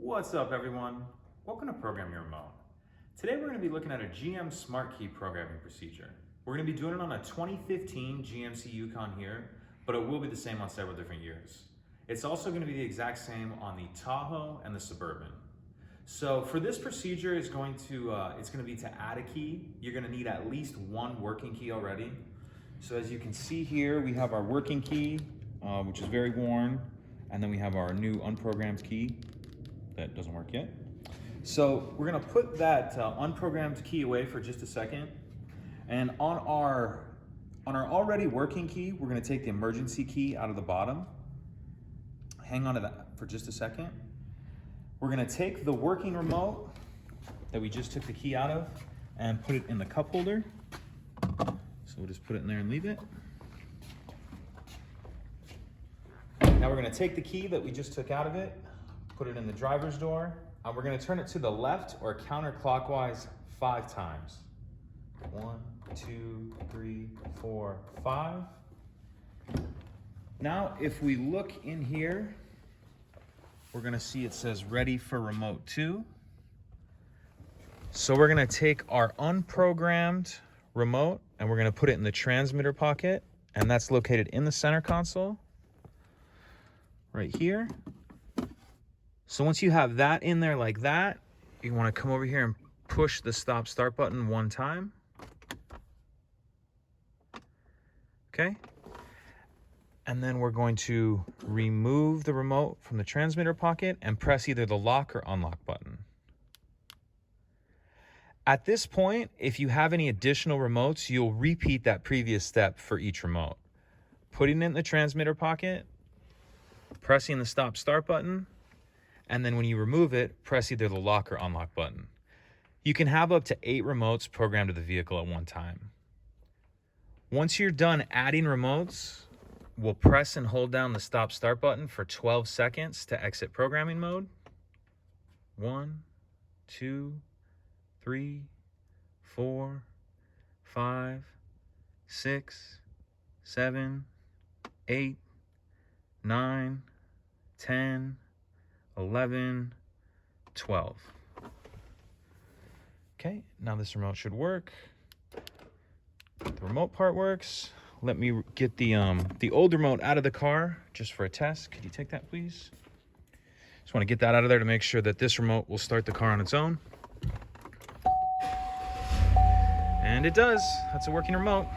What's up, everyone? Welcome to Program Your Remote. Today we're going to be looking at a GM Smart Key programming procedure. We're going to be doing it on a 2015 GMC Yukon here, but it will be the same on several different years. It's also going to be the exact same on the Tahoe and the Suburban. So for this procedure, it's going to be to add a key. You're going to need at least one working key already. So as you can see here, we have our working key, which is very worn, and then we have our new unprogrammed key that doesn't work yet. So we're gonna put that unprogrammed key away for just a second. And on our already working key, we're gonna take the emergency key out of the bottom. Hang on to that for just a second. We're gonna take the working remote that we just took the key out of and put it in the cup holder. So we'll just put it in there and leave it. Now we're gonna take the key that we just took out of it, put it in the driver's door, and we're gonna turn it to the left or counterclockwise 5 times. 1, 2, 3, 4, 5. Now, if we look in here, we're gonna see it says ready for remote 2. So we're gonna take our unprogrammed remote and we're gonna put it in the transmitter pocket, and that's located in the center console, right here. So once you have that in there like that, you want to come over here and push the stop start button 1 time. Okay. And then we're going to remove the remote from the transmitter pocket and press either the lock or unlock button. At this point, if you have any additional remotes, you'll repeat that previous step for each remote. Putting it in the transmitter pocket, pressing the stop start button, and then when you remove it, press either the lock or unlock button. You can have up to 8 remotes programmed to the vehicle at one time. Once you're done adding remotes, we'll press and hold down the stop start button for 12 seconds to exit programming mode. 1, 2, 3, 4, 5, 6, 7, 8, 9, 10, 11, 12. Okay, now this remote should work. The remote part works. Let me get the old remote out of the car just for a test. Could you take that, please? Just want to get that out of there to make sure that this remote will start the car on its own. And it does. That's a working remote.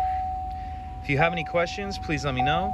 If you have any questions, please let me know.